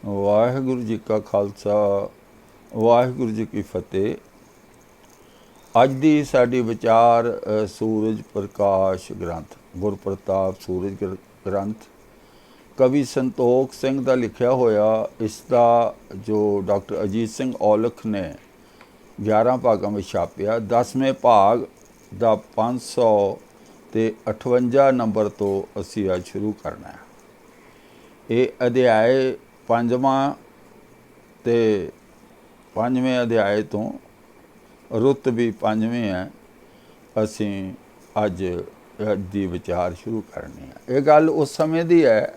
ਵਾਹਿਗੁਰੂ ਜੀ ਕਾ ਖਾਲਸਾ ਵਾਹਿਗੁਰੂ ਜੀ ਕੀ ਫਤਿਹ। ਅੱਜ ਦੀ ਸਾਡੀ ਵਿਚਾਰ ਸੂਰਜ ਪ੍ਰਕਾਸ਼ ਗ੍ਰੰਥ, ਗੁਰਪ੍ਰਤਾਪ ਸੂਰਜ ਗ੍ਰੰਥ ਕਵੀ ਸੰਤੋਖ ਸਿੰਘ ਦਾ ਲਿਖਿਆ ਹੋਇਆ। ਇਸ ਦਾ ਜੋ ਡਾਕਟਰ ਅਜੀਤ ਸਿੰਘ ਔਲਖ ਨੇ 11 ਭਾਗਾਂ ਵਿੱਚ ਛਾਪਿਆ। 10ਵੇਂ ਭਾਗ ਦਾ 558 ਨੰਬਰ ਤੋਂ ਅਸੀਂ ਅੱਜ ਸ਼ੁਰੂ ਕਰਨਾ ਹੈ। ਇਹ ਅਧਿਆਏ 5ਵਾਂ ਤੇ 5ਵੇਂ ਅਧਿਆਏ ਤੋਂ ਰੁੱਤ ਵੀ 5ਵੀਂ ਹੈ। ਅਸੀਂ ਅੱਜ ਦੀ ਵਿਚਾਰ ਸ਼ੁਰੂ ਕਰਨੀ ਹੈ। ਇਹ ਗੱਲ ਉਸ ਸਮੇਂ ਦੀ ਹੈ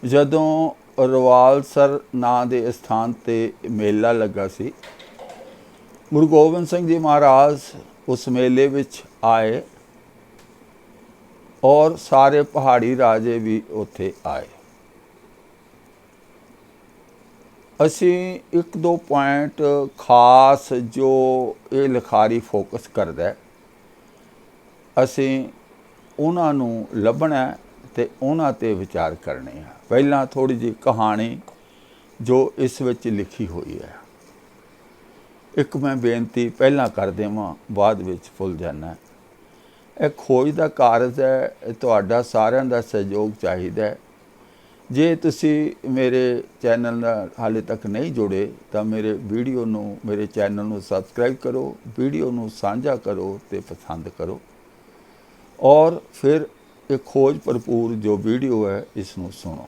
ਜਦੋਂ ਰਵਾਲਸਰ ਨਾਂ ਦੇ ਸਥਾਨ 'ਤੇ ਮੇਲਾ ਲੱਗਾ ਸੀ। ਗੁਰੂ ਗੋਬਿੰਦ ਸਿੰਘ ਜੀ ਮਹਾਰਾਜ ਉਸ ਮੇਲੇ ਵਿੱਚ ਆਏ ਔਰ ਸਾਰੇ ਪਹਾੜੀ ਰਾਜੇ ਵੀ ਉੱਥੇ ਆਏ। ਅਸੀਂ ਇੱਕ ਦੋ ਪੁਆਇੰਟ ਖਾਸ ਜੋ ਇਹ ਲਿਖਾਰੀ ਫੋਕਸ ਕਰਦਾ, ਅਸੀਂ ਉਹਨਾਂ ਨੂੰ ਲੱਭਣਾ ਅਤੇ ਉਹਨਾਂ 'ਤੇ ਵਿਚਾਰ ਕਰਨੇ ਆ। ਪਹਿਲਾਂ ਥੋੜ੍ਹੀ ਜਿਹੀ ਕਹਾਣੀ ਜੋ ਇਸ ਵਿੱਚ ਲਿਖੀ ਹੋਈ ਹੈ। ਇੱਕ ਮੈਂ ਬੇਨਤੀ ਪਹਿਲਾਂ ਕਰ ਦੇਵਾਂ, ਬਾਅਦ ਵਿੱਚ ਭੁੱਲ ਜਾਣਾ। ਇਹ ਖੋਜ ਦਾ ਕਾਰਜ ਹੈ, ਤੁਹਾਡਾ ਸਾਰਿਆਂ ਦਾ ਸਹਿਯੋਗ ਚਾਹੀਦਾ। ਜੇ ਤੁਸੀਂ ਮੇਰੇ ਚੈਨਲ ਨਾਲ ਹਾਲੇ ਤੱਕ ਨਹੀਂ ਜੁੜੇ ਤਾਂ ਮੇਰੇ ਚੈਨਲ ਨੂੰ ਸਬਸਕ੍ਰਾਈਬ ਕਰੋ, ਵੀਡੀਓ ਨੂੰ ਸਾਂਝਾ ਕਰੋ ਅਤੇ ਪਸੰਦ ਕਰੋ ਔਰ ਫਿਰ ਇਹ ਖੋਜ ਭਰਪੂਰ ਜੋ ਵੀਡੀਓ ਹੈ ਇਸ ਨੂੰ ਸੁਣੋ।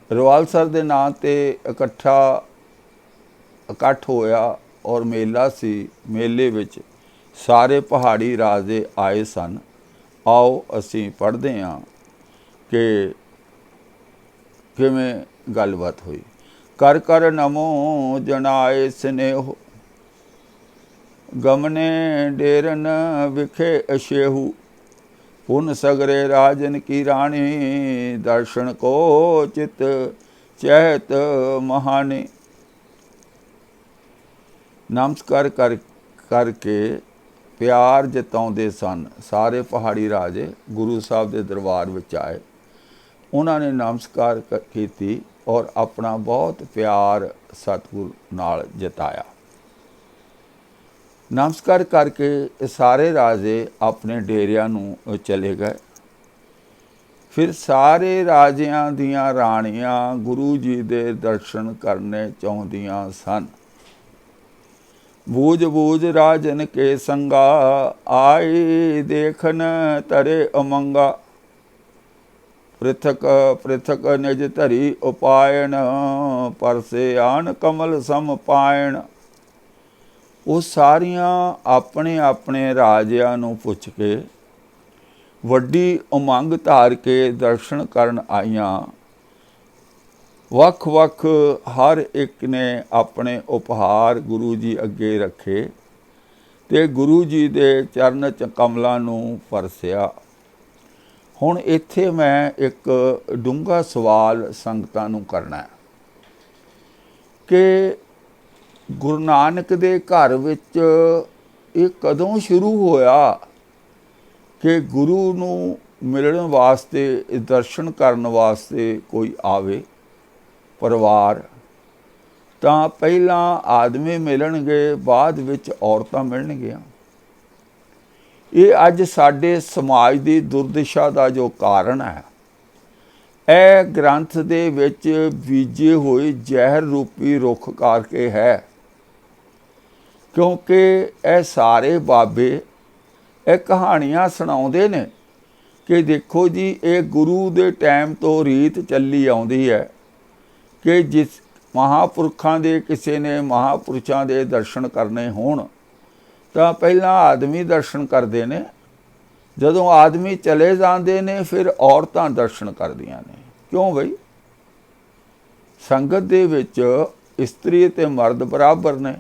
ਰਵਾਲਸਰ ਦੇ ਨਾਂ 'ਤੇ ਇਕੱਠ ਹੋਇਆ ਔਰ ਮੇਲਾ ਸੀ। ਮੇਲੇ ਵਿੱਚ ਸਾਰੇ ਪਹਾੜੀ ਰਾਜੇ ਆਏ ਸਨ। ਆਓ ਅਸੀਂ ਪੜ੍ਹਦੇ ਹਾਂ ਕਿ ਕਿਵੇਂ ਗੱਲਬਾਤ ਹੋਈ। ਕਰ ਕਰ ਨਮੋ ਜਨਾਏ ਸਨੇਹੋ, ਗਮਨੇ ਡੇਰਨ ਵਿਖੇ ਅਸ਼ੇਹੂ, ਪੁਨ ਸਗਰੇ ਰਾਜਨ ਕੀ ਰਾਣੀ, ਦਰਸ਼ਨ ਕੋ ਚਿਤ ਚਹਿਤ ਮਹਾਨੀ। ਨਮਸਕਾਰ ਕਰਕੇ ਪਿਆਰ ਜਤਾਉਂਦੇ ਸਨ। ਸਾਰੇ ਪਹਾੜੀ ਰਾਜੇ ਗੁਰੂ ਸਾਹਿਬ ਦੇ ਦਰਬਾਰ ਵਿੱਚ ਆਏ। ਉਹਨਾਂ ਨੇ ਨਮਸਕਾਰ ਕੀਤੀ ਔਰ ਆਪਣਾ ਬਹੁਤ ਪਿਆਰ ਸਤਿਗੁਰ ਨਾਲ ਜਤਾਇਆ। ਨਮਸਕਾਰ ਕਰਕੇ ਸਾਰੇ ਰਾਜੇ ਆਪਣੇ ਡੇਰਿਆਂ ਨੂੰ ਚਲੇ ਗਏ। ਫਿਰ ਸਾਰੇ ਰਾਜਿਆਂ ਦੀਆਂ ਰਾਣੀਆਂ ਗੁਰੂ ਜੀ ਦੇ ਦਰਸ਼ਨ ਕਰਨੇ ਚਾਹੁੰਦੀਆਂ ਸਨ। ਬੂਝ ਬੂਝ ਰਾਜਨ ਕੇ ਸੰਗਾ, ਆਈ ਦੇਖਨ ਤਰੇ ਅਮੰਗਾ, ਪ੍ਰਿਥਕ ਪ੍ਰਿਥਕ ਨਿਜ ਧਰੀ ਉਪਾਇਣ, ਪਰਸੇ ਆਨ ਕਮਲ ਸਮ ਪਾਇਣ। ਉਹ ਸਾਰੀਆਂ ਆਪਣੇ ਆਪਣੇ ਰਾਜਿਆਂ ਨੂੰ ਪੁੱਛ ਕੇ ਵੱਡੀ ਉਮੰਗ ਧਾਰ ਕੇ ਦਰਸ਼ਨ ਕਰਨ ਆਈਆਂ। ਵੱਖ ਵੱਖ ਹਰ ਇੱਕ ਨੇ ਆਪਣੇ ਉਪਹਾਰ ਗੁਰੂ ਜੀ ਅੱਗੇ ਰੱਖੇ ਅਤੇ ਗੁਰੂ ਜੀ ਦੇ ਚਰਨ ਕਮਲਾਂ ਨੂੰ ਪਰਸਿਆ। ਹੁਣ ਇੱਥੇ ਮੈਂ ਇੱਕ ਡੂੰਘਾ ਸਵਾਲ ਸੰਗਤਾਂ ਨੂੰ ਕਰਨਾ ਕਿ ਗੁਰੂ ਨਾਨਕ ਦੇ ਘਰ ਵਿੱਚ ਇਹ ਕਦੋਂ ਸ਼ੁਰੂ ਹੋਇਆ ਕਿ ਗੁਰੂ ਨੂੰ ਮਿਲਣ ਵਾਸਤੇ, ਦਰਸ਼ਨ ਕਰਨ ਵਾਸਤੇ ਕੋਈ ਆਵੇ ਪਰਿਵਾਰ। ਤਾਂ ਪਹਿਲਾਂ ਆਦਮੀ ਮਿਲਣਗੇ, ਬਾਅਦ ਵਿੱਚ ਔਰਤਾਂ ਮਿਲਣਗੀਆਂ। ਇਹ ਅੱਜ ਸਾਡੇ ਸਮਾਜ ਦੀ ਦੁਰਦਸ਼ਾ ਦਾ ਜੋ ਕਾਰਨ ਹੈ, ਇਹ ਗ੍ਰੰਥ ਦੇ ਵਿੱਚ ਬੀਜੇ ਹੋਏ ਜ਼ਹਿਰ ਰੂਪੀ ਰੁੱਖ ਕਰਕੇ ਹੈ। ਕਿਉਂਕਿ ਇਹ ਸਾਰੇ ਬਾਬੇ ਇਹ ਕਹਾਣੀਆਂ ਸੁਣਾਉਂਦੇ ਨੇ ਕਿ ਦੇਖੋ ਜੀ, ਇਹ ਗੁਰੂ ਦੇ ਟਾਈਮ ਤੋਂ ਰੀਤ ਚੱਲੀ ਆਉਂਦੀ ਹੈ ਕਿ ਜਿਸ ਮਹਾਂਪੁਰਖਾਂ ਦੇ ਕਿਸੇ ਨੇ ਮਹਾਂਪੁਰਸ਼ਾਂ ਦੇ ਦਰਸ਼ਨ ਕਰਨੇ ਹੋਣ ਤਾਂ ਪਹਿਲਾਂ ਆਦਮੀ ਦਰਸ਼ਨ ਕਰਦੇ ਨੇ। ਜਦੋਂ ਆਦਮੀ ਚਲੇ ਜਾਂਦੇ ਨੇ ਫਿਰ ਔਰਤਾਂ ਦਰਸ਼ਨ ਕਰਦੀਆਂ ਨੇ। ਕਿਉਂ ਬਈ? ਸੰਗਤ ਦੇ ਵਿੱਚ ਇਸਤਰੀ ਅਤੇ ਮਰਦ ਬਰਾਬਰ ਨੇ।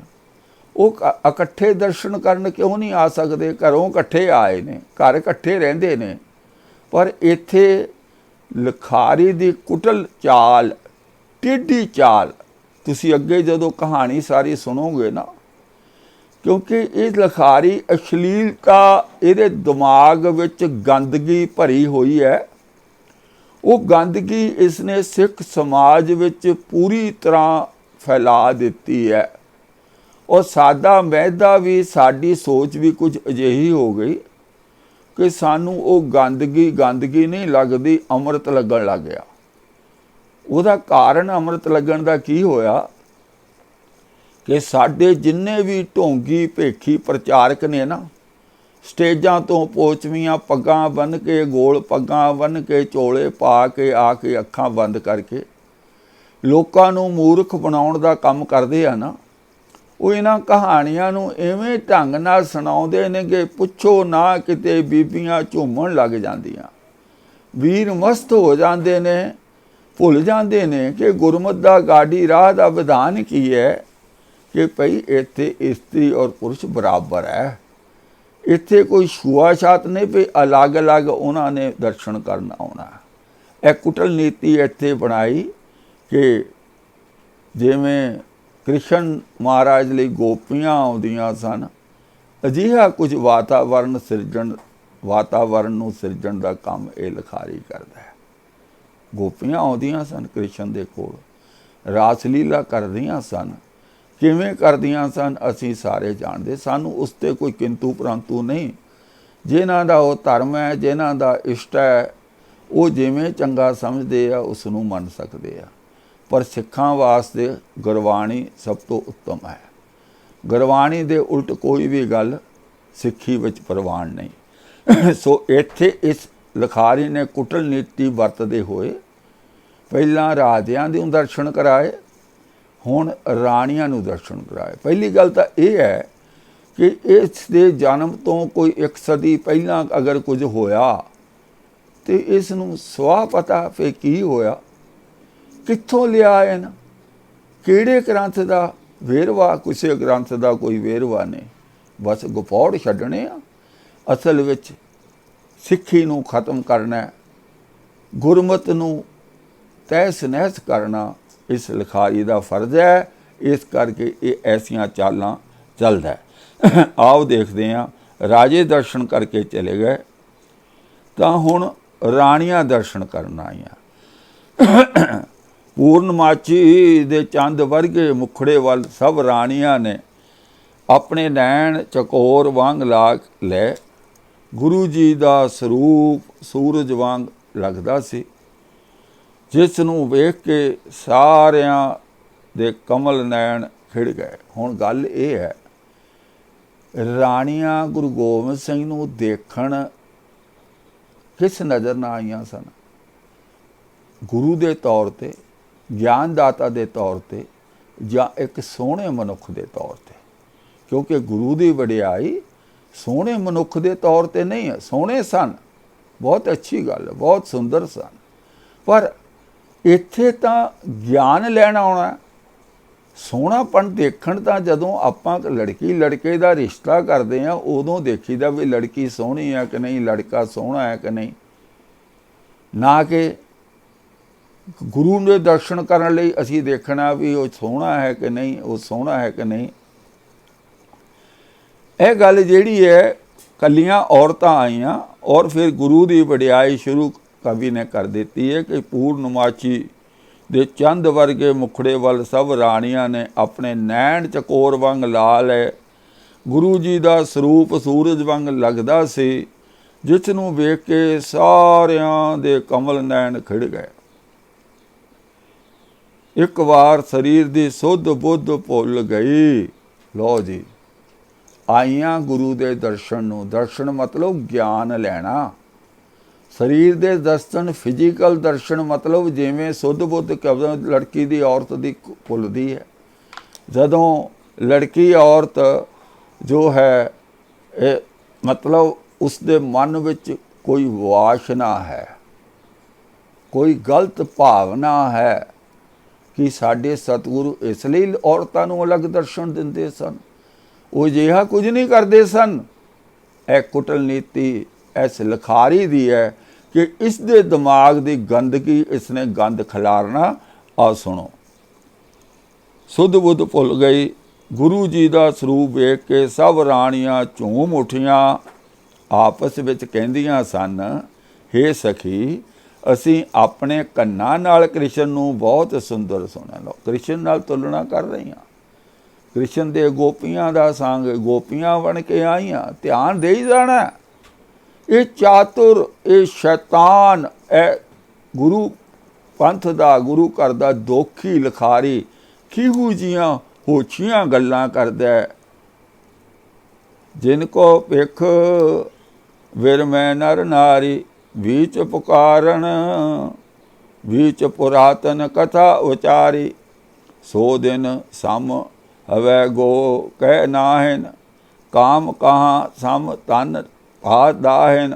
ਉਹ ਇਕੱਠੇ ਦਰਸ਼ਨ ਕਰਨ ਕਿਉਂ ਨਹੀਂ ਆ ਸਕਦੇ? ਘਰੋਂ ਇਕੱਠੇ ਆਏ ਨੇ, ਘਰ ਇਕੱਠੇ ਰਹਿੰਦੇ ਨੇ। ਪਰ ਇੱਥੇ ਲਿਖਾਰੀ ਦੀ ਕੁਟਲ ਚਾਲ, ਟੇਢੀ ਚਾਲ, ਤੁਸੀਂ ਅੱਗੇ ਜਦੋਂ ਕਹਾਣੀ ਸਾਰੀ ਸੁਣੋਗੇ ਨਾ, ਕਿਉਂਕਿ ਇਹ ਲਿਖਾਰੀ ਅਸ਼ਲੀਲਤਾ ਇਹਦੇ ਦਿਮਾਗ ਵਿੱਚ ਗੰਦਗੀ ਭਰੀ ਹੋਈ ਹੈ। वो गंदगी इसने सिख समाज विच पूरी तरह फैला दी है। और सादा मैदा भी, साड़ी सोच भी कुछ अजिही हो गई कि सानू वो गंदगी नहीं लगती, अमृत लगन लग गया। ਉਹਦਾ कारण अमृत लगन का की होया कि साडे जिन्ने भी ढोंगी भेखी प्रचारक ने ना, स्टेजां तो पोचवियां पग्गां बन के, गोल पग्गां बन के, चोले पा के आके अखां बंद करके लोकां नूं मूर्ख बनाउण दा काम करदे आ ना, वो इन्हां कहानियां नूं इवें ढंग नाल सुणाउंदे ने कि पुछो ना, किते बीबियां झूमण लग जांदियां, वीर मस्त हो जांदे ने, भुल जाते हैं कि गुरमत का गाड़ी राह का विधान की है कि भई इत्थे इस्त्री और पुरुष बराबर है। इत्थे कोई छुआछात नहीं भी अलग अलग उन्होंने दर्शन करना आना। एक कुटल नीति इत्थे बनाई कि जिमें कृष्ण महाराज लिए गोपियां आउंदियां सन, अजिहा कुछ वातावरण नूं सिरजण का काम ये लिखारी करता है। गोपियां आउंदियां सन कृष्ण दे कोल, रास लीला करदियां सन। किवें करदियां सन असीं सारे जाणदे, सानू उस ते कोई किंतु परंतु नहीं। जिन्हां दा वो धर्म है, जिन्हां दा इष्ट है, वो जिवें चंगा समझदे आ उसनूं मन सकदे आ। पर सिखां वास्ते गुरबाणी सब तो उत्तम है। गुरबाणी दे उल्ट कोई भी गल सिੱਖੀ विच प्रवान नहीं। सो इत्थे इस लिखारी ने कुटल नीति वरतदे होए पहलां राजियां दे दर्शन कराए, हुण राणियां नूं दर्शन कराए। पहली गल तां इह है कि इस दे जन्म तो कोई 1 सदी पहलां अगर कुछ होया तो इस नूं स्वाह पता फिर की होया, कित्थों लिया इन्हां, किहड़े ग्रंथ दा वेरवा, किसी ग्रंथ दा कोई वेरवा नहीं, बस गपौड़ छड्डणे आ। असल विच सिੱਖੀ नूं खत्म करना, गुरमत नूं तहस नहस करना इस लिखारी का फर्ज है। इस करके ये ऐसियां चालां चलदा है। आओ देखते हैं, राजे दर्शन करके चले गए तो हुण राणियां दर्शन करन आईयां। पूर्णमाची दे चंद वर्गे मुखड़े वाल सब राणियां ने अपने नैन चकोर वांग ला लै। गुरु जी का स्वरूप सूरज वांग लगदा सी, जिस नूं वेख के सारियां दे कमल नैन खिड़ गए। हुण गल इह है, राणियां गुरु गोबिंद सिंह नूं देखण किस नज़र ना आईयां सन? गुरु दे तौर ते, ज्ञानदाता दे तौर ते, जां एक सोहणे मनुख दे तौर ते। क्योंकि गुरु की वडियाई सोहणे मनुख के तौर पर नहीं है। सोहणे सन, बहुत अच्छी गल, बहुत सुंदर सन, पर इत्थे तां ज्ञान लैण आउणा। सोहणापन देखण तां जदों आपां लड़की लड़के का रिश्ता करते हैं उदों देखीदा भी लड़की सोहणी है कि नहीं, लड़का सोहਣਾ है कि नहीं, ना कि गुरु के दर्शन करन लई असीं देखना भी वो सोहਣਾ है कि नहीं, वो सोहਣਾ है कि नहीं। यह गल जिहड़ी है कलियां औरतां आईयां और फिर गुरु की वडियाई शुरू कवि ने कर दी है कि पूर्णमाची दे चंद वर्गे मुखड़े वाल सब राणियां ने अपने नैन चकोर वांग ला लै। गुरु जी का स्वरूप सूरज वांग लगदा सी, जिस नूं वेख के सारियां दे कमल नैन खिड़ गए। एक बार शरीर की सुध बुध भुल गई। लो जी, आईयां गुरु के दर्शन नूं, दर्शन मतलब ज्ञान लैना। शरीर के दर्शन, फिजिकल दर्शन मतलब जिमें सुध बुध कदों लड़की की औरत की भुलदी है, जदों लड़की औरत जो है मतलब उसके मन विच कोई वासना है, कोई गलत भावना है कि साडे सतगुरु इसलिए औरतां नूं अलग दर्शन दिंदे सन, वो जिहा कुछ नहीं करते सन। एक कुटल नीति इस लिखारी दी है कि इस दे दिमाग की गंदगी, इसने गंद खिलारना। आ सुनो, सुध बुध भुल गई। गुरु जी का स्वरूप वेख के सब राणियां झूम उठियां, आपस विच कहंदियां सन, हे सखी ਅਸੀਂ ਆਪਣੇ ਕੰਨਾਂ ਨਾਲ ਕ੍ਰਿਸ਼ਨ ਨੂੰ ਬਹੁਤ ਸੁੰਦਰ ਸੁਣਿਆ। ਲਓ, ਕ੍ਰਿਸ਼ਨ ਨਾਲ ਤੁਲਨਾ ਕਰ ਰਹੀ ਹਾਂ। ਕ੍ਰਿਸ਼ਨ ਦੇ ਗੋਪੀਆਂ ਦਾ ਸੰਗ, ਗੋਪੀਆਂ ਬਣ ਕੇ ਆਈਆਂ, ਧਿਆਨ ਦੇ ਹੀ ਜਾਣਾ। ਇਹ ਚਾਤੁਰ, ਇਹ ਸ਼ੈਤਾਨ, ਇਹ ਗੁਰੂ ਪੰਥ ਦਾ, ਗੁਰੂ ਘਰ ਦਾ ਦੋਖੀ ਲਿਖਾਰੀ ਕਿਹੋ ਜਿਹੀਆਂ ਹੋਛੀਆਂ ਗੱਲਾਂ ਕਰਦਾ। ਜਿਨ ਕੋ ਭਿਖ ਵਿਰਮੈ ਨਰ ਨਾਰੀ, बीच पुकारन बीच पुरातन कथा उचारी। सो दिन सम हवै गो कह नाहिन, काम कहाँ सम तन भात दाहिन।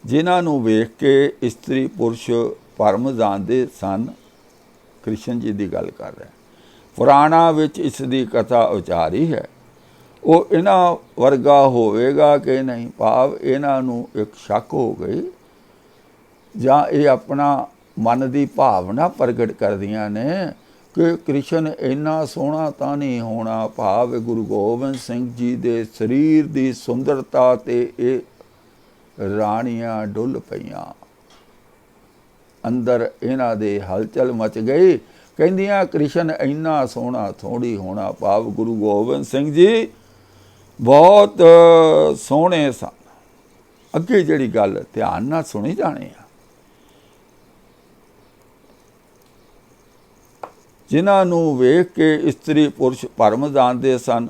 जिन्हां नूं वेख के इस्त्री पुरुष भरम जाणदे सन। कृष्ण जी की गल कर रहा। पुराणा विच इस दी कथा उचारी है। वो इन्हां वर्गा होवेगा कि नहीं, भाव इन्हां नूं एक शक हो गई ਜਾਂ ਇਹ ਆਪਣਾ ਮਨ ਦੀ ਭਾਵਨਾ ਪ੍ਰਗਟ ਕਰਦੀਆਂ ਨੇ ਕਿ ਕ੍ਰਿਸ਼ਨ ਇੰਨਾ ਸੋਹਣਾ ਤਾਂ ਨਹੀਂ ਹੋਣਾ। ਭਾਵ ਗੁਰੂ ਗੋਬਿੰਦ ਸਿੰਘ ਜੀ ਦੇ ਸਰੀਰ ਦੀ ਸੁੰਦਰਤਾ ਤੇ ਇਹ ਰਾਣੀਆਂ ਡੁੱਲ ਪਈਆਂ। ਅੰਦਰ ਇਹਨਾਂ ਦੇ ਹਲਚਲ ਮਚ ਗਈ। ਕਹਿੰਦੀਆਂ ਕ੍ਰਿਸ਼ਨ ਇੰਨਾ ਸੋਹਣਾ ਥੋੜੀ ਹੋਣਾ। ਭਾਵ ਗੁਰੂ ਗੋਬਿੰਦ ਸਿੰਘ ਜੀ ਬਹੁਤ ਸੋਹਣੇ ਸਨ। ਅੱਗੇ ਜਿਹੜੀ ਗੱਲ ਧਿਆਨ ਨਾਲ ਸੁਣੀ ਜਾਣੀ ਆ। ਜਿਨ੍ਹਾਂ ਨੂੰ ਵੇਖ ਕੇ ਇਸਤਰੀ ਪੁਰਸ਼ ਭਰਮ ਜਾਣਦੇ ਸਨ।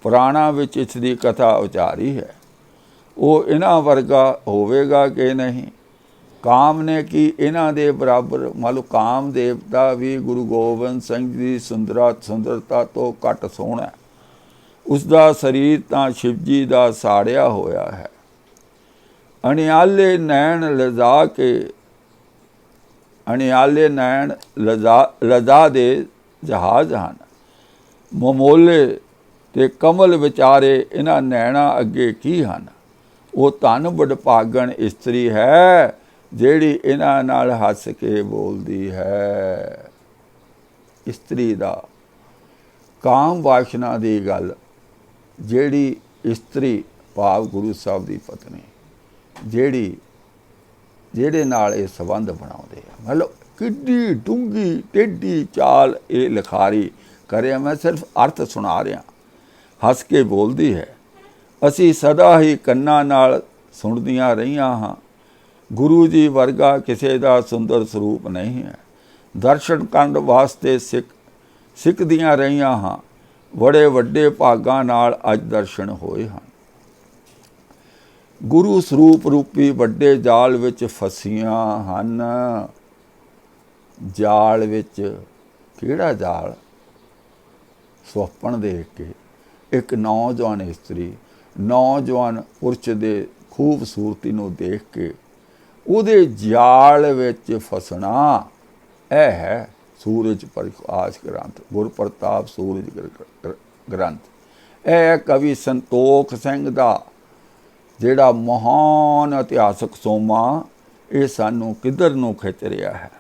ਪੁਰਾਣਾ ਵਿੱਚ ਇਸ ਦੀ ਕਥਾ ਉਚਾਰੀ ਹੈ। ਉਹ ਇਹਨਾਂ ਵਰਗਾ ਹੋਵੇਗਾ ਕਿ ਨਹੀਂ। ਕਾਮ ਨੇ ਕੀ ਇਹਨਾਂ ਦੇ ਬਰਾਬਰ। ਮੰਨ ਲਓ ਕਾਮ ਦੇਵਤਾ ਵੀ ਗੁਰੂ ਗੋਬਿੰਦ ਸਿੰਘ ਦੀ ਸੁੰਦਰਤਾ ਤੋਂ ਘੱਟ ਸੋਹਣਾ। ਉਸ ਦਾ ਸਰੀਰ ਤਾਂ ਸ਼ਿਵ ਜੀ ਦਾ ਸਾੜਿਆ ਹੋਇਆ ਹੈ। ਅਣਿਆਲੇ ਨੈਣ ਲਜਾ ਕੇ, ਅਣਿਆਲੇ ਨੈਣ ਲਜਾ ਦੇ ਜਹਾਜ਼ ਹਨ। ਮਮੋਲੇ ਤੇ ਕਮਲ ਵਿਚਾਰੇ ਇਹਨਾਂ ਨੈਣਾ ਅੱਗੇ ਕੀ ਹਨ। ਉਹ ਧਨ ਵਡਭਾਗਣ ਇਸਤਰੀ ਹੈ ਜਿਹੜੀ ਇਹਨਾਂ ਨਾਲ ਹੱਸ ਕੇ ਬੋਲਦੀ ਹੈ। ਇਸਤਰੀ ਦਾ ਕਾਮ ਵਾਸ਼ਨਾ ਦੀ ਗੱਲ, ਜਿਹੜੀ ਇਸਤਰੀ ਭਾਵ ਗੁਰੂ ਸਾਹਿਬ ਦੀ ਪਤਨੀ ਜਿਹੜੇ ਨਾਲ ਇਹ ਸੰਬੰਧ ਬਣਾਉਂਦੇ ਆ। ਮਤਲਬ ਕਿੱਡੀ ਡੂੰਘੀ ਟੇਢੀ ਚਾਲ ਇਹ ਲਿਖਾਰੀ ਕਰਿਆ। ਮੈਂ ਸਿਰਫ ਅਰਥ ਸੁਣਾ ਰਿਹਾ। ਹੱਸ ਕੇ ਬੋਲਦੀ ਹੈ। ਅਸੀਂ ਸਦਾ ਹੀ ਕੰਨਾਂ ਨਾਲ ਸੁਣਦੀਆਂ ਰਹੀਆਂ ਹਾਂ। ਗੁਰੂ ਜੀ ਵਰਗਾ ਕਿਸੇ ਦਾ ਸੁੰਦਰ ਸਰੂਪ ਨਹੀਂ ਹੈ। ਦਰਸ਼ਨ ਕਰਨ ਵਾਸਤੇ ਸਿੱਖਦੀਆਂ ਰਹੀਆਂ ਹਾਂ। ਬੜੇ ਵੱਡੇ ਭਾਗਾਂ ਨਾਲ ਅੱਜ ਦਰਸ਼ਨ ਹੋਏ ਹਨ। ਗੁਰੂ ਸਰੂਪ ਰੂਪੀ ਵੱਡੇ ਜਾਲ ਵਿੱਚ ਫਸੀਆਂ ਹਨ। ਜਾਲ ਵਿੱਚ ਕਿਹੜਾ ਜਾਲ? ਸੁਪਨ ਦੇਖ ਕੇ ਇੱਕ ਨੌਜਵਾਨ ਇਸਤਰੀ ਨੌਜਵਾਨ ਪੁਰਸ਼ ਦੇ ਖੂਬਸੂਰਤੀ ਨੂੰ ਦੇਖ ਕੇ ਉਹਦੇ ਜਾਲ ਵਿੱਚ ਫਸਣਾ। ਇਹ ਹੈ ਸੂਰਜ ਪ੍ਰਕਾਸ਼ ਗ੍ਰੰਥ, ਗੁਰਪ੍ਰਤਾਪ ਸੂਰਜ ਗ੍ਰੰਥ। ਇਹ ਕਵੀ ਸੰਤੋਖ ਸਿੰਘ ਦਾ ਜਿਹੜਾ ਮਹਾਨ ਇਤਿਹਾਸਕ ਸੋਮਾ, ਇਹ ਸਾਨੂੰ ਕਿੱਧਰ ਨੂੰ ਖਿੱਚ ਰਿਹਾ ਹੈ।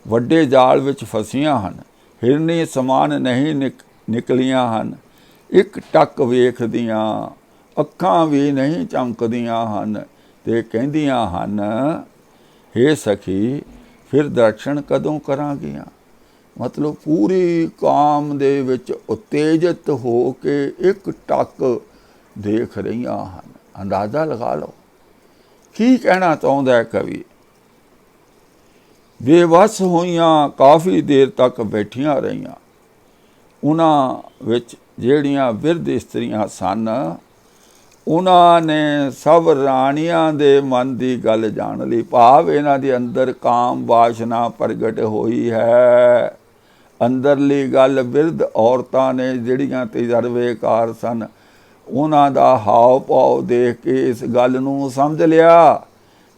ਵੱਡੇ ਜਾਲ ਵਿੱਚ ਫਸੀਆਂ ਹਨ। ਹਿਰਨੀ ਸਮਾਨ ਨਹੀਂ ਨਿਕਲੀਆਂ ਹਨ। ਇੱਕ ਟੱਕ ਵੇਖਦੀਆਂ ਅੱਖਾਂ ਵੀ ਨਹੀਂ ਚਮਕਦੀਆਂ ਹਨ ਤੇ ਕਹਿੰਦੀਆਂ ਹਨ, ਹੇ ਸਖੀ ਫਿਰ ਦਰਸ਼ਨ ਕਦੋਂ ਕਰਾਂਗੀਆਂ। ਮਤਲਬ ਪੂਰੀ ਕਾਮ ਦੇ ਵਿੱਚ ਉਤੇਜਿਤ ਹੋ ਕੇ ਇੱਕ ਟੱਕ ਦੇਖ ਰਹੀਆਂ ਹਨ। ਅੰਦਾਜ਼ਾ ਲਗਾ ਲਓ ਕੀ ਕਹਿਣਾ ਚਾਹੁੰਦਾ ਹੈ ਕਵੀ। ਬੇਵੱਸ ਹੋਈਆਂ ਕਾਫੀ ਦੇਰ ਤੱਕ ਬੈਠੀਆਂ ਰਹੀਆਂ। ਉਹਨਾਂ ਵਿੱਚ ਜਿਹੜੀਆਂ ਬਿਰਧ ਇਸਤਰੀਆਂ ਸਨ, ਉਹਨਾਂ ਨੇ ਸਭ ਰਾਣੀਆਂ ਦੇ ਮਨ ਦੀ ਗੱਲ ਜਾਣ ਲਈ। ਭਾਵ ਇਹਨਾਂ ਦੇ ਅੰਦਰ ਕਾਮ ਵਾਸ਼ਨਾ ਪ੍ਰਗਟ ਹੋਈ ਹੈ। ਅੰਦਰਲੀ ਗੱਲ ਬਿਰਧ ਔਰਤਾਂ ਨੇ ਜਿਹੜੀਆਂ ਤਜਰਬੇਕਾਰ ਸਨ, ਉਹਨਾਂ ਦਾ ਹਾਵ ਭਾਵ ਦੇਖ ਕੇ ਇਸ ਗੱਲ ਨੂੰ ਸਮਝ ਲਿਆ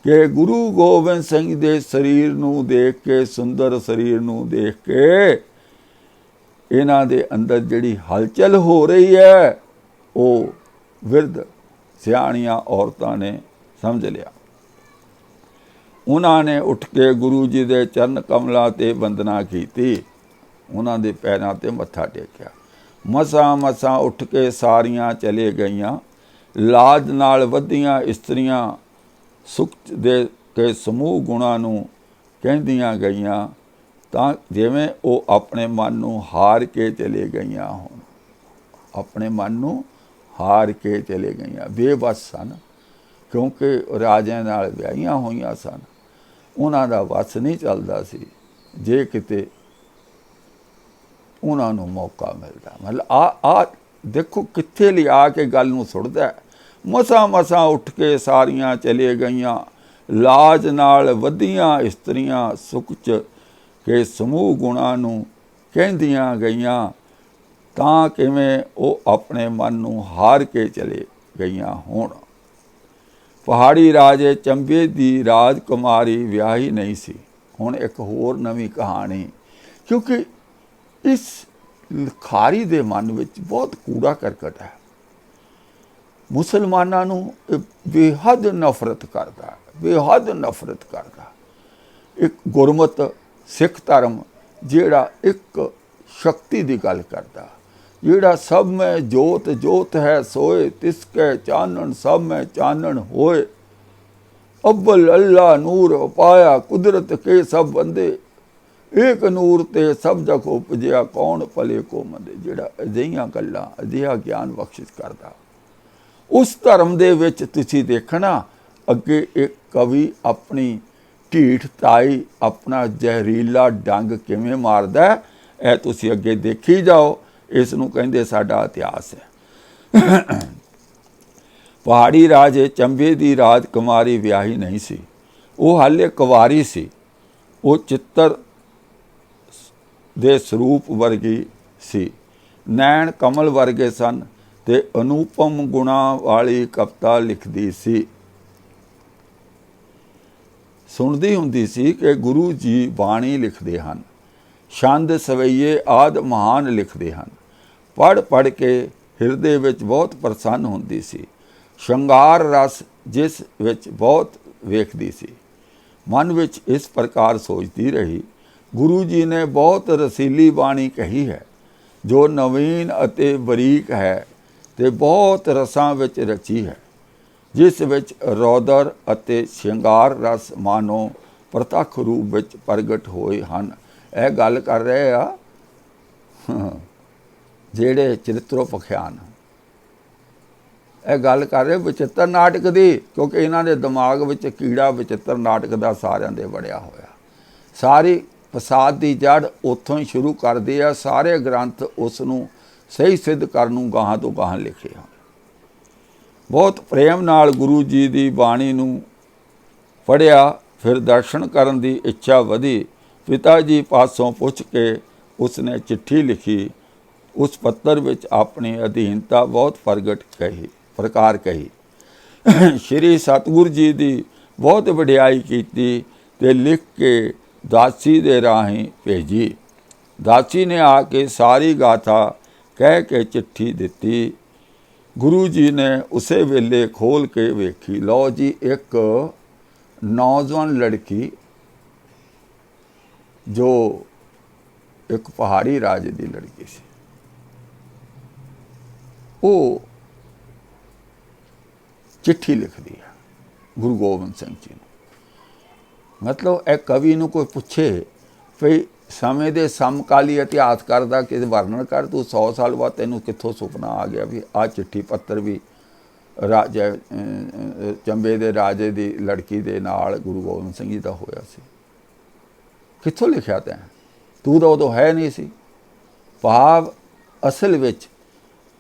ਕਿ ਗੁਰੂ ਗੋਬਿੰਦ ਸਿੰਘ ਦੇ ਸਰੀਰ ਨੂੰ ਦੇਖ ਕੇ, ਸੁੰਦਰ ਸਰੀਰ ਨੂੰ ਦੇਖ ਕੇ ਇਹਨਾਂ ਦੇ ਅੰਦਰ ਜਿਹੜੀ ਹਲਚਲ ਹੋ ਰਹੀ ਹੈ, ਉਹ ਬਿਰਧ ਸਿਆਣੀਆਂ ਔਰਤਾਂ ਨੇ ਸਮਝ ਲਿਆ। ਉਹਨਾਂ ਨੇ ਉੱਠ ਕੇ ਗੁਰੂ ਜੀ ਦੇ ਚਰਨ ਕਮਲਾਂ 'ਤੇ ਵੰਦਨਾ ਕੀਤੀ। ਉਹਨਾਂ ਦੇ ਪੈਰਾਂ 'ਤੇ ਮੱਥਾ ਟੇਕਿਆ। ਮਸਾਂ ਉੱਠ ਕੇ ਸਾਰੀਆਂ ਚਲੇ ਗਈਆਂ। ਲਾਜ ਨਾਲ ਵੱਧੀਆਂ ਇਸਤਰੀਆਂ ਸੁਖ ਦੇ के समूह गुणां नूं कहंदियां गईयां तां जिवें ਉਹ ਆਪਣੇ ਮਨ ਨੂੰ ਹਾਰ ਕੇ ਚਲੇ ਗਈਆਂ ਹੋਣ। ਆਪਣੇ ਮਨ ਨੂੰ ਹਾਰ ਕੇ ਚਲੇ ਗਈਆਂ, ਬੇਬਸ ਸਨ, ਕਿਉਂਕਿ ਰਾਜਿਆਂ ਨਾਲ ਵਿਆਹੀਆਂ ਹੋਈਆਂ ਸਨ। ਉਹਨਾਂ ਦਾ ਵਸ ਨਹੀਂ ਚੱਲਦਾ ਸੀ ਜੇ ਕਿਤੇ ਉਹਨਾਂ ਨੂੰ ਮੌਕਾ ਮਿਲਦਾ। ਮਤਲਬ ਆ ਦੇਖੋ ਕਿੱਥੇ ਲਿਆ ਕੇ ਗੱਲ ਨੂੰ ਸੁੱਟਦਾ। ਮਸਾਂ ਮਸਾਂ ਉੱਠ ਕੇ ਸਾਰੀਆਂ ਚਲੇ ਗਈਆਂ, ਲਾਜ ਨਾਲ ਵਧੀਆਂ ਇਸਤਰੀਆਂ ਸੁਖ 'ਚ ਕਿ ਸਮੂਹ ਗੁਣਾਂ ਨੂੰ ਕਹਿੰਦੀਆਂ ਗਈਆਂ ਤਾਂ ਕਿਵੇਂ ਉਹ ਆਪਣੇ ਮਨ ਨੂੰ ਹਾਰ ਕੇ ਚਲੇ ਗਈਆਂ ਹੋਣ। ਪਹਾੜੀ ਰਾਜੇ ਚੰਬੇ ਦੀ ਰਾਜਕੁਮਾਰੀ ਵਿਆਹੀ ਨਹੀਂ ਸੀ। ਹੁਣ ਇੱਕ ਹੋਰ ਨਵੀਂ ਕਹਾਣੀ, ਕਿਉਂਕਿ ਇਸ ਲਿਖਾਰੀ ਦੇ ਮਨ ਵਿੱਚ ਬਹੁਤ ਕੂੜਾ ਕਰਕਟ ਹੈ। ਮੁਸਲਮਾਨਾਂ ਨੂੰ ਬੇਹੱਦ ਨਫ਼ਰਤ ਕਰਦਾ, ਬੇਹੱਦ ਨਫ਼ਰਤ ਕਰਦਾ। ਇੱਕ ਗੁਰਮਤ ਸਿੱਖ ਧਰਮ ਜਿਹੜਾ ਇੱਕ ਸ਼ਕਤੀ ਦੀ ਗੱਲ ਕਰਦਾ, ਜਿਹੜਾ ਸਭ ਮੈਂ ਜੋਤ ਜੋਤ ਹੈ ਸੋਏ, ਤਿਸ ਕੈ ਚਾਨਣ ਸਭ ਮੈਂ ਚਾਨਣ ਹੋਏ। ਅव्वल अल्लाह नूर पाया कुदरत के सब बंदे, एक नूर ते सब जग उपजिया कौन भले को मंदे। ਜਿਹੜਾ ਅਜਿਹੀਆਂ ਗੱਲਾਂ, ਅਜਿਹਾ ਗਿਆਨ ਬਖਸ਼ਿਸ਼ ਕਰਦਾ। ਉਸ ਧਰਮ ਦੇ ਵਿੱਚ ਤੁਸੀਂ ਦੇਖਣਾ ਅੱਗੇ ਇੱਕ ਕਵੀ ਆਪਣੀ ਢੀਠ ਤਾਈ, ਆਪਣਾ ਜ਼ਹਿਰੀਲਾ ਡੰਗ ਕਿਵੇਂ ਮਾਰਦਾ, ਇਹ ਤੁਸੀਂ ਅੱਗੇ ਦੇਖੀ ਜਾਓ। ਇਸ ਨੂੰ ਕਹਿੰਦੇ ਸਾਡਾ ਇਤਿਹਾਸ ਹੈ। ਪਹਾੜੀ ਰਾਜੇ ਚੰਬੇ ਦੀ ਰਾਜਕੁਮਾਰੀ ਵਿਆਹੀ ਨਹੀਂ ਸੀ, ਉਹ ਹਾਲੇ ਕੁਵਾਰੀ ਸੀ। ਉਹ ਚਿੱਤਰ ਦੇ ਸਰੂਪ ਵਰਗੀ ਸੀ, ਨੈਣ ਕਮਲ ਵਰਗੇ ਸਨ ਤੇ ਅਨੂਪਮ ਗੁਣਾਂ ਵਾਲੀ ਕਵਿਤਾ ਲਿਖਦੀ ਸੀ। ਸੁਣਦੀ ਹੁੰਦੀ ਸੀ ਕਿ ਗੁਰੂ ਜੀ ਬਾਣੀ ਲਿਖਦੇ ਹਨ, ਛੰਦ ਸਵਈਏ ਆਦਿ ਮਹਾਨ ਲਿਖਦੇ ਹਨ। ਪੜ੍ਹ ਪੜ੍ਹ ਕੇ ਹਿਰਦੇ ਵਿੱਚ ਬਹੁਤ ਪ੍ਰਸੰਨ ਹੁੰਦੀ ਸੀ। ਸ਼ਿੰਗਾਰ ਰਸ ਜਿਸ ਵਿੱਚ ਬਹੁਤ ਵੇਖਦੀ ਸੀ। ਮਨ ਵਿੱਚ ਇਸ ਪ੍ਰਕਾਰ ਸੋਚਦੀ ਰਹੀ, ਗੁਰੂ ਜੀ ਨੇ ਬਹੁਤ ਰਸੀਲੀ ਬਾਣੀ ਕਹੀ ਹੈ ਜੋ ਨਵੀਨ ਅਤੇ ਬਰੀਕ ਹੈ ਤੇ ਬਹੁਤ ਰਸਾਂ ਵਿੱਚ ਰਚੀ ਹੈ, ਜਿਸ ਵਿੱਚ ਰੌਦਰ ਅਤੇ ਸ਼ਿੰਗਾਰ ਰਸ ਮਾਨੋ ਪ੍ਰਤੱਖ ਰੂਪ ਵਿੱਚ ਪ੍ਰਗਟ ਹੋਏ ਹਨ। ਇਹ ਗੱਲ ਕਰ ਰਹੇ ਆ ਜਿਹੜੇ ਚਰਿਤ੍ਰੋਪਖਿਆਨ, ਇਹ ਗੱਲ ਕਰ ਰਹੇ ਵਿਚਿੱਤਰ ਨਾਟਕ ਦੀ, ਕਿਉਂਕਿ ਇਹਨਾਂ ਦੇ ਦਿਮਾਗ ਵਿੱਚ ਕੀੜਾ ਵਿਚਿੱਤਰ ਨਾਟਕ ਦਾ ਸਾਰਿਆਂ ਦੇ ਵੜਿਆ ਹੋਇਆ। ਸਾਰੀ ਫਸਾਦ ਦੀ ਜੜ ਉੱਥੋਂ ਹੀ ਸ਼ੁਰੂ ਕਰਦੇ ਆ। ਸਾਰੇ ਗ੍ਰੰਥ ਉਸ ਨੂੰ ਸਹੀ ਸਿੱਧ ਕਰਨ ਨੂੰ ਗਾਹਾਂ ਤੋਂ ਗਾਹਾਂ ਲਿਖੇ ਹਨ। ਬਹੁਤ ਪ੍ਰੇਮ ਨਾਲ ਗੁਰੂ ਜੀ ਦੀ ਬਾਣੀ ਨੂੰ ਪੜ੍ਹਿਆ, ਫਿਰ ਦਰਸ਼ਨ ਕਰਨ ਦੀ ਇੱਛਾ ਵਧੀ। ਪਿਤਾ ਜੀ ਪਾਸੋਂ ਪੁੱਛ ਕੇ ਉਸਨੇ ਚਿੱਠੀ ਲਿਖੀ। ਉਸ ਪੱਤਰ ਵਿੱਚ ਆਪਣੀ ਅਧੀਨਤਾ ਬਹੁਤ ਪ੍ਰਕਾਰ ਕਹੀ। ਸ਼੍ਰੀ ਸਤਿਗੁਰੂ ਜੀ ਦੀ ਬਹੁਤ ਵਡਿਆਈ ਕੀਤੀ ਤੇ ਲਿਖ ਕੇ ਦਾਸੀ ਦੇ ਰਾਹੀਂ ਭੇਜੀ। ਦਾਸੀ ਨੇ ਆ ਕੇ ਸਾਰੀ ਗਾਥਾ ਕਹਿ ਕੇ ਚਿੱਠੀ ਦਿੱਤੀ। ਗੁਰੂ ਜੀ ਨੇ ਉਸੇ ਵੇਲੇ ਖੋਲ੍ਹ ਕੇ ਵੇਖੀ। ਲਓ ਜੀ, ਇੱਕ ਨੌਜਵਾਨ ਲੜਕੀ ਜੋ ਇੱਕ ਪਹਾੜੀ ਰਾਜ ਦੀ ਲੜਕੀ ਸੀ, ਉਹ ਚਿੱਠੀ ਲਿਖਦੀ ਹੈ ਗੁਰੂ ਗੋਬਿੰਦ ਸਿੰਘ ਜੀ ਨੂੰ। ਮਤਲਬ ਇਹ ਕਵੀ ਨੂੰ ਕੋਈ ਪੁੱਛੇ ਵੀ ਸਮੇਂ ਦੇ ਸਮਕਾਲੀ ਇਤਿਹਾਸਕਾਰ ਦਾ ਕਿ ਵਰਣਨ ਕਰ, ਤੂੰ 100 ਸਾਲ ਬਾਅਦ ਤੈਨੂੰ ਕਿੱਥੋਂ ਸੁਪਨਾ ਆ ਗਿਆ ਵੀ ਆਹ ਚਿੱਠੀ ਪੱਤਰ ਵੀ ਰਾਜਾ ਚੰਬੇ ਦੇ ਰਾਜੇ ਦੀ ਲੜਕੀ ਦੇ ਨਾਲ ਗੁਰੂ ਗੋਬਿੰਦ ਸਿੰਘ ਜੀ ਦਾ ਹੋਇਆ ਸੀ। ਕਿੱਥੋਂ ਲਿਖਿਆ ਤੈਂ? ਤੂੰ ਤਾਂ ਉਦੋਂ ਹੈ ਨਹੀਂ ਸੀ। ਭਾਵ ਅਸਲ ਵਿੱਚ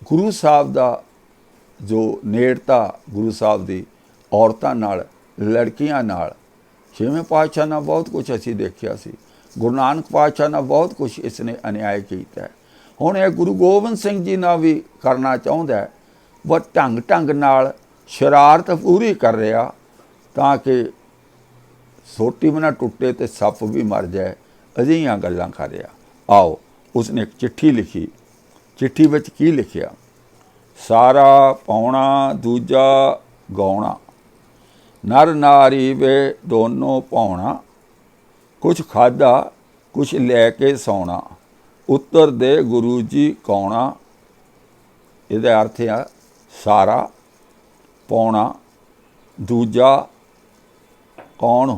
ਗੁਰੂ ਸਾਹਿਬ ਦਾ ਜੋ ਨੇੜਤਾ ਗੁਰੂ ਸਾਹਿਬ ਦੀ ਔਰਤਾਂ ਨਾਲ, ਲੜਕੀਆਂ ਨਾਲ, ਛੇਵੇਂ ਪਾਤਸ਼ਾਹ ਨਾਲ ਬਹੁਤ ਕੁਛ ਅਸੀਂ ਦੇਖਿਆ ਸੀ। ਗੁਰੂ ਨਾਨਕ ਪਾਤਸ਼ਾਹ ਨਾਲ ਬਹੁਤ ਕੁਛ ਇਸ ਨੇ ਅਨਿਆਏ ਕੀਤਾ। ਹੁਣ ਇਹ ਗੁਰੂ ਗੋਬਿੰਦ ਸਿੰਘ ਜੀ ਨਾਲ ਵੀ ਕਰਨਾ ਚਾਹੁੰਦਾ, ਬਸ ਢੰਗ ਨਾਲ ਸ਼ਰਾਰਤ ਪੂਰੀ ਕਰ ਰਿਹਾ ਤਾਂ ਕਿ ਸੋਟੀ ਵੀ ਨਾ ਟੁੱਟੇ ਤੇ ਸੱਪ ਵੀ ਮਰ ਜਾਏ। ਅਜਿਹੀਆਂ ਗੱਲਾਂ ਕਰ ਰਿਹਾ। ਆਓ, ਉਸਨੇ ਇੱਕ ਚਿੱਠੀ ਲਿਖੀ। ਚਿੱਠੀ ਵਿੱਚ ਕੀ ਲਿਖਿਆ? ਸਾਰਾ ਪਾਉਣਾ ਦੂਜਾ ਗਾਉਣਾ, ਨਰ ਨਾਰੀ ਵੇ ਦੋਨੋਂ ਪਾਉਣਾ, ਕੁਛ ਖਾਧਾ ਕੁਛ ਲੈ ਕੇ ਸੌਣਾ, ਉੱਤਰ ਦੇ ਗੁਰੂ ਜੀ ਕੌਣਾ। ਇਹਦਾ ਅਰਥ ਆ ਸਾਰਾ, ਪਾਉਣਾ, ਦੂਜਾ कौन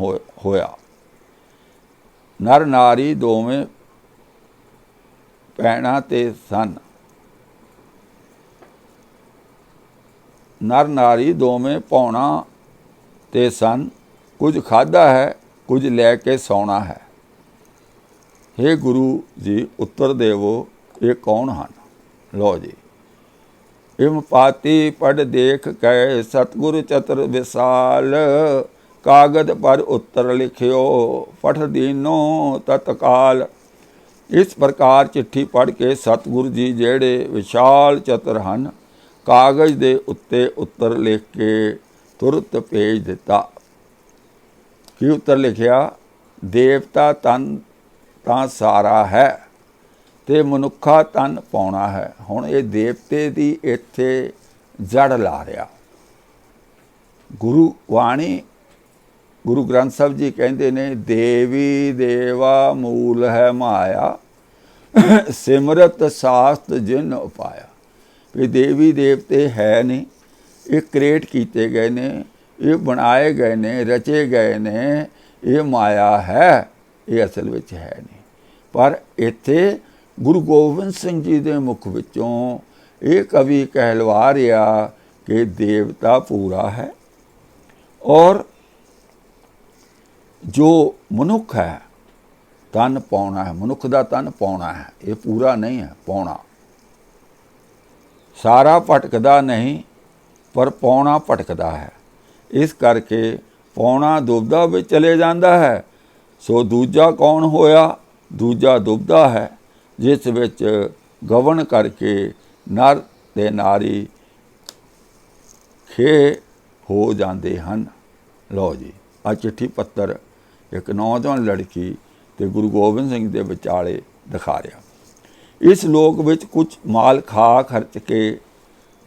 होया। नर नारी दोवें पैणा ते सन। नर नारी दोवें पौना ते सन। कुछ खाधा है कुछ लैके सौना है। हे गुरु जी उत्तर देवो ये कौन हैं। लो जी। इम पाती पढ़ देख कै सतगुरु चतुर विशाल। कागद पर उत्तर लिखियो पठ दीनो तत्काल। इस प्रकार चिट्ठी पढ़ के सतगुरु जी जेड़े विशाल चतुर हैं कागज दे उत्ते उत्तर लिख के तुरंत भेज दिता। की उत्तर लिखिया, देवता तन तां सारा है ते मनुखा तन पाउणा है। हुण ये देवते दी इत्थे जड़ ला रहा। गुरु वाणी गुरु ग्रंथ साहब जी कहते ने देवी देवा मूल है माया सिमरत शास्त्र जिन उपाया। भी देवी देवते है नहीं, ये क्रिएट किए गए ने, ये बनाए गए ने, रचे गए ने, ये माया है, ये असल विच है नहीं। पर इत्थे गुरु गोबिंद सिंह जी के मुख विचों ये कवि कहलवा रहा कि देवता पूरा है और जो मनुख है तन पाउणा है। मनुख का तन पाउणा है, ये पूरा नहीं है, पाउणा। सारा भटकदा नहीं पर पाउणा भटकदा है। इस करके पाउणा दुबदा विच चले जाता है। सो दूजा कौन होया, दूजा दुबदा है जिस विच गवन करके नर ते नारी खे हो जाते हैं। लो जी आ चिट्ठी पत्तर एक नौजवान लड़की ते गुरु गोबिंद सिंह दे विचाले दिखा रहा। इस लोक विच कुछ माल खा खर्च के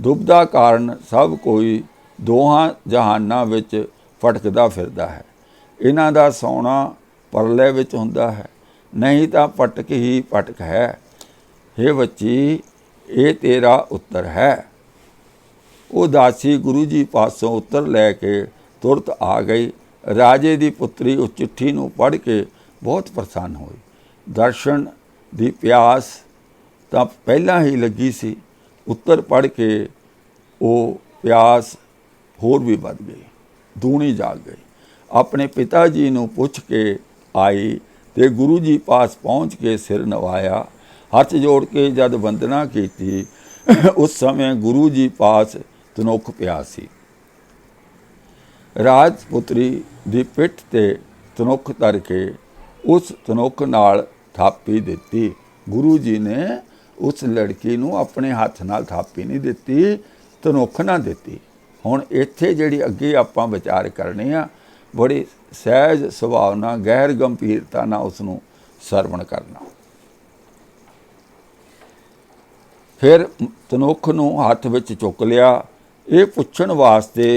दुबदा कारण सब कोई दोहां जहानां विच भटकदा फिरदा है। इन्हां दा सौना परले विच हुंदा है, नहीं तां पटक ही पटक है। हे बच्ची ये तेरा उत्तर है। वो दासी गुरु जी पासों उत्तर लैके तुरत आ गई। राजे दी पुत्री उस चिट्ठी नूं पढ़ के बहुत प्रसन्न हुई। दर्शन दी प्यास तां पहलां ही लगी सी, उत्तर पढ़ के वो प्यास होर भी वध गई, दूनी जाग गई। अपने पिता जी नूं पुछ के आई ते गुरु जी पास पहुँच के सिर नवाया। हथ जोड़ के जद वंदना की उस समय गुरु जी पास तनुख पिया सी। राजपुत्री दी पिठ ते तनुख धर के उस तनुख नाल थापी दिती। गुरु जी ने उस लड़की नूं अपने हथ नाल थापी नहीं दिती, तनुख ना दिती। हुण इत्थे जिहड़ी अगे आपां विचार करने आ, बड़ी सहज सुभाव नाल गैर गंभीरता नाल उसनूं सरवण करना। फिर तनुख नूं हथ विच चुक लिया। ये पुछण वास्ते